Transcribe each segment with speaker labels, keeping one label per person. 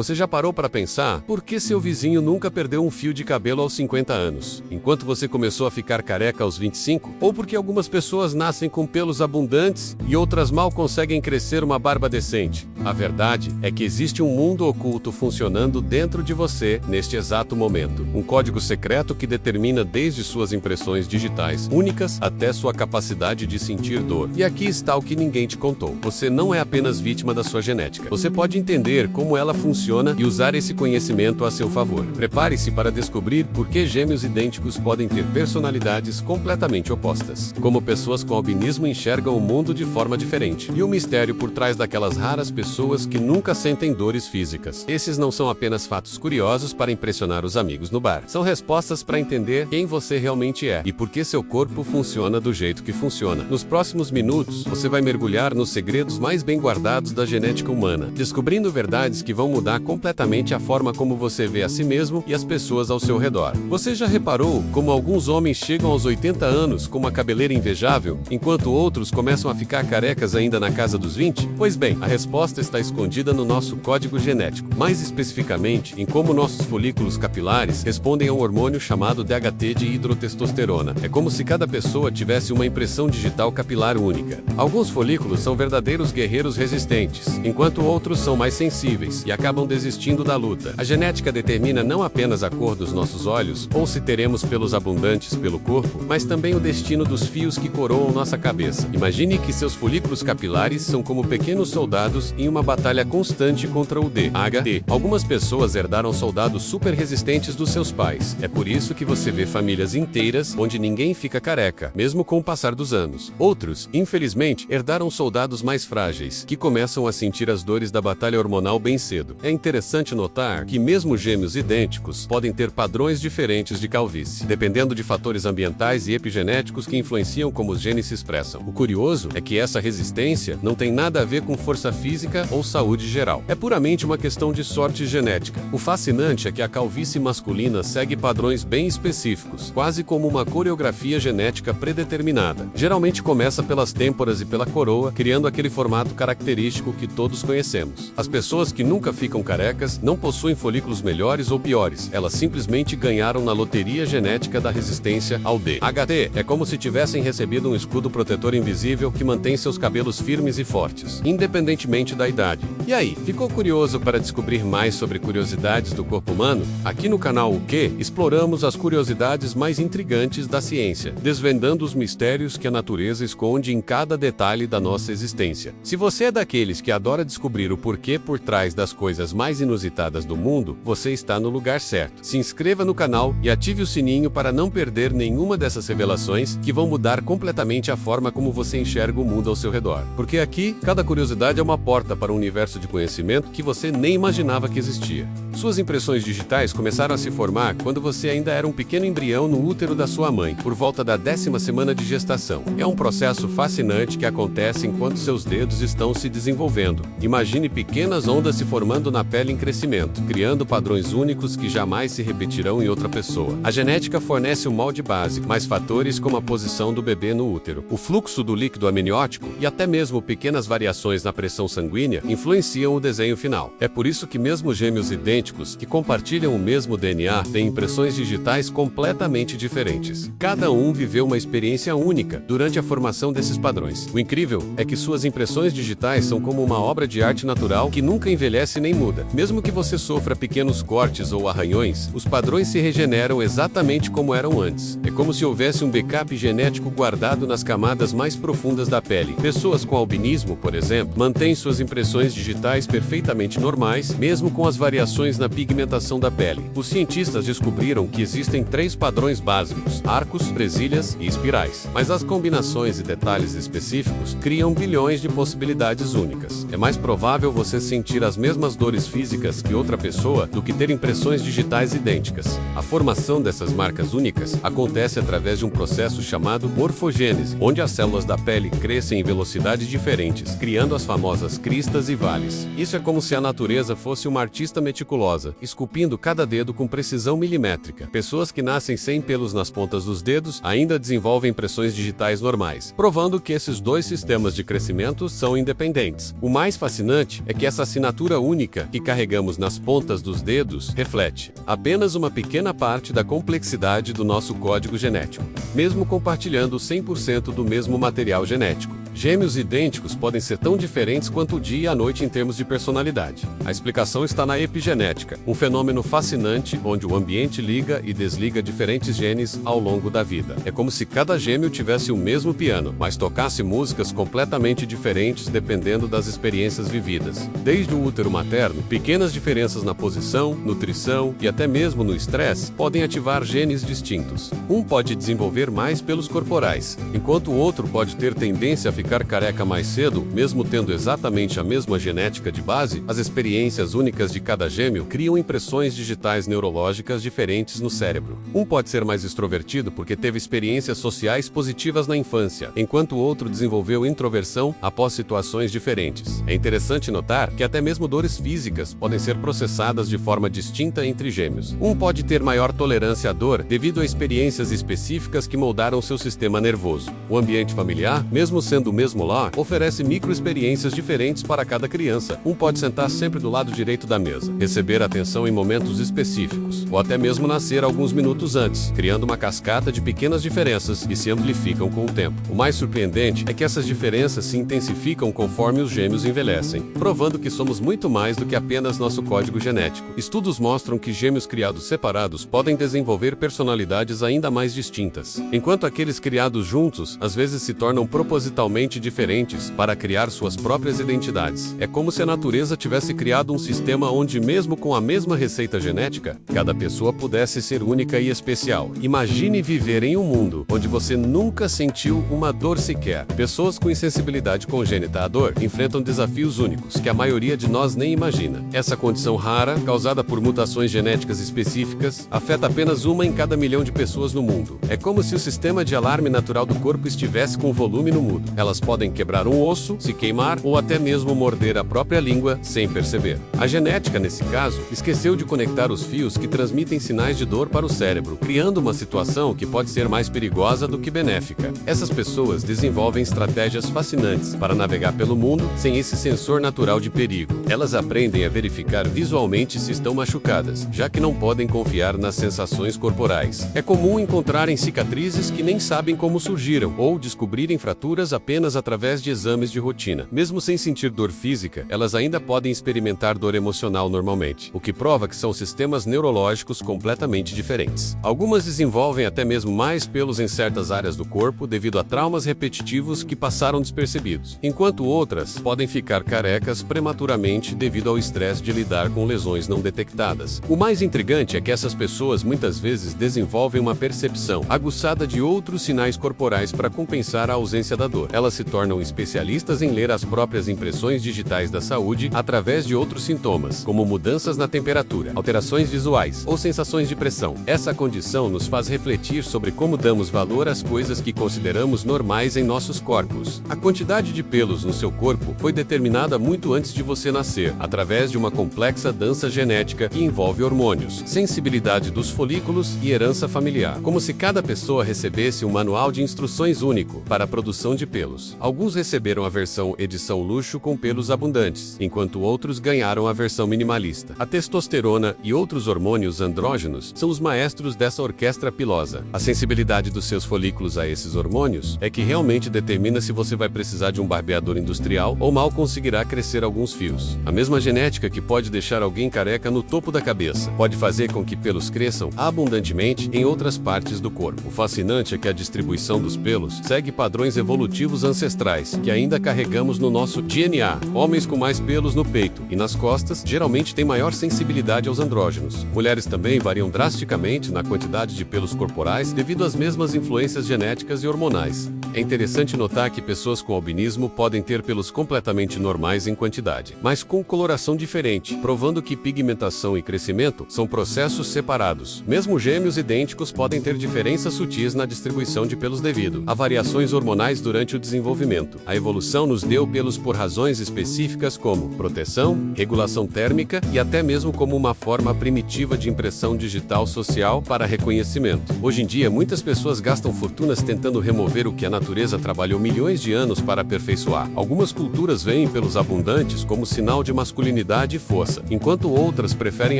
Speaker 1: Você já parou para pensar por que seu vizinho nunca perdeu um fio de cabelo aos 50 anos, enquanto você começou a ficar careca aos 25? Ou porque algumas pessoas nascem com pelos abundantes e outras mal conseguem crescer uma barba decente? A verdade é que existe um mundo oculto funcionando dentro de você neste exato momento. Um código secreto que determina desde suas impressões digitais únicas até sua capacidade de sentir dor. E aqui está o que ninguém te contou. Você não é apenas vítima da sua genética. Você pode entender como ela funciona e usar esse conhecimento a seu favor. Prepare-se para descobrir por que gêmeos idênticos podem ter personalidades completamente opostas. Como pessoas com albinismo enxergam o mundo de forma diferente. E o mistério por trás daquelas raras pessoas que nunca sentem dores físicas. Esses não são apenas fatos curiosos para impressionar os amigos no bar. São respostas para entender quem você realmente é e por que seu corpo funciona do jeito que funciona. Nos próximos minutos, você vai mergulhar nos segredos mais bem guardados da genética humana, descobrindo verdades que vão mudar completamente a forma como você vê a si mesmo e as pessoas ao seu redor. Você já reparou como alguns homens chegam aos 80 anos com uma cabeleira invejável, enquanto outros começam a ficar carecas ainda na casa dos 20? Pois bem, a resposta está escondida no nosso código genético, mais especificamente em como nossos folículos capilares respondem a um hormônio chamado DHT de hidrotestosterona. É como se cada pessoa tivesse uma impressão digital capilar única. Alguns folículos são verdadeiros guerreiros resistentes, enquanto outros são mais sensíveis e acabam desistindo da luta. A genética determina não apenas a cor dos nossos olhos, ou se teremos pelos abundantes pelo corpo, mas também o destino dos fios que coroam nossa cabeça. Imagine que seus folículos capilares são como pequenos soldados em uma batalha constante contra o DHT. Algumas pessoas herdaram soldados super resistentes dos seus pais. É por isso que você vê famílias inteiras onde ninguém fica careca, mesmo com o passar dos anos. Outros, infelizmente, herdaram soldados mais frágeis, que começam a sentir as dores da batalha hormonal bem cedo. É interessante notar que mesmo gêmeos idênticos podem ter padrões diferentes de calvície, dependendo de fatores ambientais e epigenéticos que influenciam como os genes se expressam. O curioso é que essa resistência não tem nada a ver com força física ou saúde geral. É puramente uma questão de sorte genética. O fascinante é que a calvície masculina segue padrões bem específicos, quase como uma coreografia genética predeterminada. Geralmente começa pelas têmporas e pela coroa, criando aquele formato característico que todos conhecemos. As pessoas que nunca ficam carecas não possuem folículos melhores ou piores, elas simplesmente ganharam na loteria genética da resistência ao DHT. É como se tivessem recebido um escudo protetor invisível que mantém seus cabelos firmes e fortes, independentemente da idade. E aí, ficou curioso para descobrir mais sobre curiosidades do corpo humano? Aqui no canal O Que, exploramos as curiosidades mais intrigantes da ciência, desvendando os mistérios que a natureza esconde em cada detalhe da nossa existência. Se você é daqueles que adora descobrir o porquê por trás das coisas mais inusitadas do mundo, você está no lugar certo. Se inscreva no canal e ative o sininho para não perder nenhuma dessas revelações que vão mudar completamente a forma como você enxerga o mundo ao seu redor. Porque aqui, cada curiosidade é uma porta para um universo de conhecimento que você nem imaginava que existia. Suas impressões digitais começaram a se formar quando você ainda era um pequeno embrião no útero da sua mãe, por volta da 10ª semana de gestação. É um processo fascinante que acontece enquanto seus dedos estão se desenvolvendo. Imagine pequenas ondas se formando na pele em crescimento, criando padrões únicos que jamais se repetirão em outra pessoa. A genética fornece o molde básico, mas fatores como a posição do bebê no útero, o fluxo do líquido amniótico e até mesmo pequenas variações na pressão sanguínea influenciam o desenho final. É por isso que mesmo gêmeos idênticos, que compartilham o mesmo DNA, têm impressões digitais completamente diferentes. Cada um viveu uma experiência única durante a formação desses padrões. O incrível é que suas impressões digitais são como uma obra de arte natural que nunca envelhece nem muda. Mesmo que você sofra pequenos cortes ou arranhões, os padrões se regeneram exatamente como eram antes. É como se houvesse um backup genético guardado nas camadas mais profundas da pele. Pessoas com albinismo, por exemplo, mantêm suas impressões digitais perfeitamente normais, mesmo com as variações na pigmentação da pele. Os cientistas descobriram que existem 3 padrões básicos: arcos, presilhas e espirais. Mas as combinações e detalhes específicos criam bilhões de possibilidades únicas. É mais provável você sentir as mesmas dores físicas que outra pessoa do que ter impressões digitais idênticas. A formação dessas marcas únicas acontece através de um processo chamado morfogênese, onde as células da pele crescem em velocidades diferentes, criando as famosas cristas e vales. Isso é como se a natureza fosse uma artista meticulosa meticulosa, esculpindo cada dedo com precisão milimétrica. Pessoas que nascem sem pelos nas pontas dos dedos ainda desenvolvem impressões digitais normais, provando que esses dois sistemas de crescimento são independentes. O mais fascinante é que essa assinatura única que carregamos nas pontas dos dedos reflete apenas uma pequena parte da complexidade do nosso código genético, mesmo compartilhando 100% do mesmo material genético. Gêmeos idênticos podem ser tão diferentes quanto o dia e a noite em termos de personalidade. A explicação está na epigenética, um fenômeno fascinante onde o ambiente liga e desliga diferentes genes ao longo da vida. É como se cada gêmeo tivesse o mesmo piano, mas tocasse músicas completamente diferentes dependendo das experiências vividas. Desde o útero materno, pequenas diferenças na posição, nutrição e até mesmo no estresse podem ativar genes distintos. Um pode desenvolver mais pelos corporais, enquanto o outro pode ter tendência a ficar careca mais cedo, mesmo tendo exatamente a mesma genética de base. As experiências únicas de cada gêmeo criam impressões digitais neurológicas diferentes no cérebro. Um pode ser mais extrovertido porque teve experiências sociais positivas na infância, enquanto o outro desenvolveu introversão após situações diferentes. É interessante notar que até mesmo dores físicas podem ser processadas de forma distinta entre gêmeos. Um pode ter maior tolerância à dor devido a experiências específicas que moldaram seu sistema nervoso. O ambiente familiar, mesmo sendo o mesmo lar, oferece microexperiências diferentes para cada criança. Um pode sentar sempre do lado direito da mesa, receber atenção em momentos específicos, ou até mesmo nascer alguns minutos antes, criando uma cascata de pequenas diferenças que se amplificam com o tempo. O mais surpreendente é que essas diferenças se intensificam conforme os gêmeos envelhecem, provando que somos muito mais do que apenas nosso código genético. Estudos mostram que gêmeos criados separados podem desenvolver personalidades ainda mais distintas, enquanto aqueles criados juntos às vezes se tornam propositalmente diferentes para criar suas próprias identidades. É como se a natureza tivesse criado um sistema onde, mesmo com a mesma receita genética, cada pessoa pudesse ser única e especial. Imagine viver em um mundo onde você nunca sentiu uma dor sequer. Pessoas com insensibilidade congênita à dor enfrentam desafios únicos que a maioria de nós nem imagina. Essa condição rara, causada por mutações genéticas específicas, afeta apenas 1 em cada milhão de pessoas no mundo. É como se o sistema de alarme natural do corpo estivesse com volume no mudo. Elas podem quebrar um osso, se queimar ou até mesmo morder a própria língua sem perceber. A genética, nesse caso, esqueceu de conectar os fios que transmitem sinais de dor para o cérebro, criando uma situação que pode ser mais perigosa do que benéfica. Essas pessoas desenvolvem estratégias fascinantes para navegar pelo mundo sem esse sensor natural de perigo. Elas aprendem a verificar visualmente se estão machucadas, já que não podem confiar nas sensações corporais. É comum encontrarem cicatrizes que nem sabem como surgiram, ou descobrirem fraturas apenas através de exames de rotina. Mesmo sem sentir dor física, elas ainda podem experimentar dor emocional normalmente, o que prova que são sistemas neurológicos completamente diferentes. Algumas desenvolvem até mesmo mais pelos em certas áreas do corpo devido a traumas repetitivos que passaram despercebidos, enquanto outras podem ficar carecas prematuramente devido ao estresse de lidar com lesões não detectadas. O mais intrigante é que essas pessoas muitas vezes desenvolvem uma percepção aguçada de outros sinais corporais para compensar a ausência da dor. Elas se tornam especialistas em ler as próprias impressões digitais da saúde através de outros sintomas, como mudanças na temperatura, alterações visuais ou sensações de pressão. Essa condição nos faz refletir sobre como damos valor às coisas que consideramos normais em nossos corpos. A quantidade de pelos no seu corpo foi determinada muito antes de você nascer, através de uma complexa dança genética que envolve hormônios, sensibilidade dos folículos e herança familiar, como se cada pessoa recebesse um manual de instruções único para a produção de pelos. Alguns receberam a versão edição luxo com pelos abundantes, enquanto outros ganharam a versão minimalista. A testosterona e outros hormônios andrógenos são os maestros dessa orquestra pilosa. A sensibilidade dos seus folículos a esses hormônios é que realmente determina se você vai precisar de um barbeador industrial ou mal conseguirá crescer alguns fios. A mesma genética que pode deixar alguém careca no topo da cabeça pode fazer com que pelos cresçam abundantemente em outras partes do corpo. O fascinante é que a distribuição dos pelos segue padrões evolutivos ancestrais que ainda carregamos no nosso DNA. Homens com mais pelos no peito e nas costas geralmente têm maior sensibilidade aos andrógenos. Mulheres também variam drasticamente na quantidade de pelos corporais devido às mesmas influências genéticas e hormonais. É interessante notar que pessoas com albinismo podem ter pelos completamente normais em quantidade, mas com coloração diferente, provando que pigmentação e crescimento são processos separados. Mesmo gêmeos idênticos podem ter diferenças sutis na distribuição de pelos devido a variações hormonais durante o desenvolvimento. A evolução nos deu pelos por razões específicas como proteção, regulação térmica e até mesmo como uma forma primitiva de impressão digital social para reconhecimento. Hoje em dia, muitas pessoas gastam fortunas tentando remover o que a natureza trabalhou milhões de anos para aperfeiçoar. Algumas culturas veem pelos abundantes como sinal de masculinidade e força, enquanto outras preferem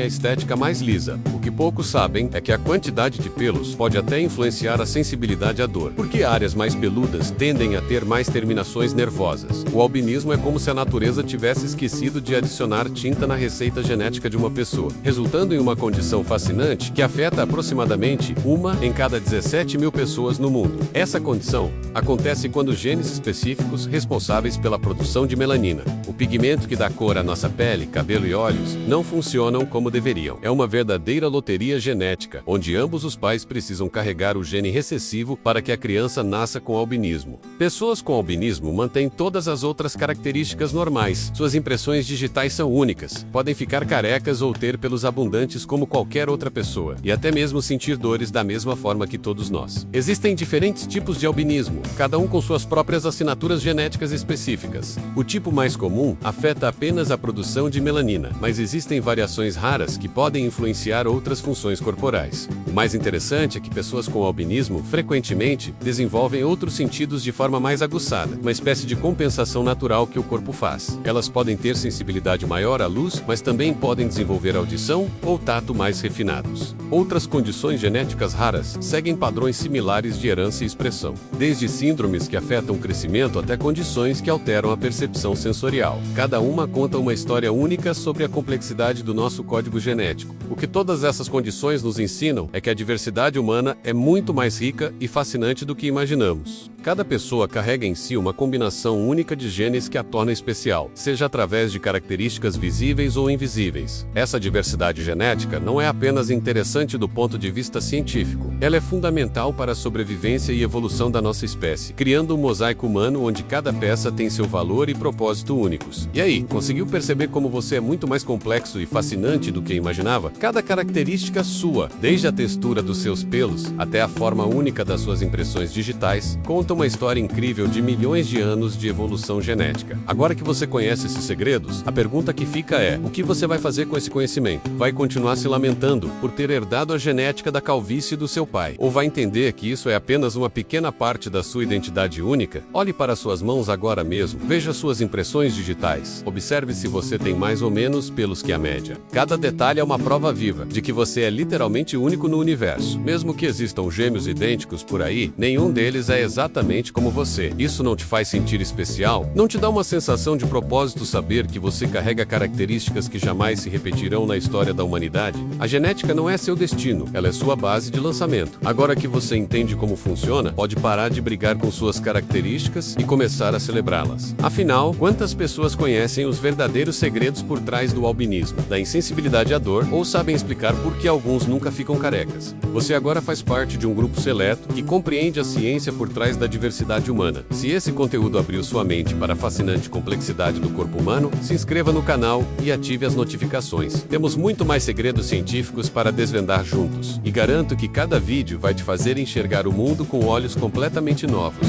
Speaker 1: a estética mais lisa. O que poucos sabem é que a quantidade de pelos pode até influenciar a sensibilidade à dor, porque áreas mais peludas tendem a ter mais terminações nervosas. O albinismo é como se a natureza tivesse esquecido de adicionar tinta na receita genética de uma pessoa, resultando em uma condição fascinante que afeta aproximadamente 1 em cada 17 mil pessoas no mundo. Essa condição acontece quando genes específicos responsáveis pela produção de melanina, o pigmento que dá cor à nossa pele, cabelo e olhos, não funcionam como deveriam. É uma verdadeira loteria genética, onde ambos os pais precisam carregar o gene recessivo para que a criança nasça com albinismo. Pessoas com albinismo mantêm todas as outras características normais. Suas impressões digitais são únicas, podem ficar carecas ou ter pelos abundantes como qualquer outra pessoa, e até mesmo sentir dores da mesma forma que todos nós. Existem diferentes tipos de albinismo, cada um com suas próprias assinaturas genéticas específicas. O tipo mais comum afeta apenas a produção de melanina, mas existem variações raras que podem influenciar outras funções corporais. O mais interessante é que pessoas com albinismo frequentemente desenvolvem outros sentidos de forma mais aguçada, uma espécie de compensação natural que o corpo faz. Elas podem ter sensibilidade maior à luz, mas também podem desenvolver audição ou tato mais refinados. Outras condições genéticas raras seguem padrões similares de herança e expressão, desde síndromes que afetam o crescimento até condições que alteram a percepção sensorial. Cada uma conta uma história única sobre a complexidade do nosso código genético. O que todas essas condições nos ensinam é que a diversidade humana é muito mais rica e fascinante do que imaginamos. Cada pessoa carrega em si uma combinação única de genes que a torna especial, seja através de características visíveis ou invisíveis. Essa diversidade genética não é apenas interessante do ponto de vista científico, ela é fundamental para a sobrevivência e evolução da nossa espécie, criando um mosaico humano onde cada peça tem seu valor e propósito únicos. E aí, conseguiu perceber como você é muito mais complexo e fascinante do que imaginava? Cada característica sua, desde a textura dos seus pelos até a forma única das suas impressões digitais, conta uma história incrível de milhões de anos de evolução genética. Agora que você conhece esses segredos, a pergunta que fica é: o que você vai fazer com esse conhecimento? Vai continuar se lamentando por ter herdado a genética da calvície do seu pai? Ou vai entender que isso é apenas uma pequena parte da sua identidade única? Olhe para suas mãos agora mesmo, veja suas impressões digitais, observe se você tem mais ou menos pelos que a média. Cada detalhe é uma prova viva de que você é literalmente único no universo. Mesmo que existam gêmeos idênticos por aí, nenhum deles é exatamente como você. Isso não te faz sentir especial? Não te dá uma sensação de propósito saber que você carrega características que jamais se repetirão na história da humanidade? A genética não é seu destino, ela é sua base de lançamento. Agora que você entende como funciona, pode parar de brigar com suas características e começar a celebrá-las. Afinal, quantas pessoas conhecem os verdadeiros segredos por trás do albinismo, da insensibilidade à dor, ou sabem explicar por que alguns nunca ficam carecas? Você agora faz parte de um grupo seleto que compreende a ciência por trás da diversidade humana. Se esse conteúdo abriu sua mente para a fascinante complexidade do corpo humano, se inscreva no canal e ative as notificações. Temos muito mais segredos científicos para desvendar juntos, e garanto que cada vídeo vai te fazer enxergar o mundo com olhos completamente novos.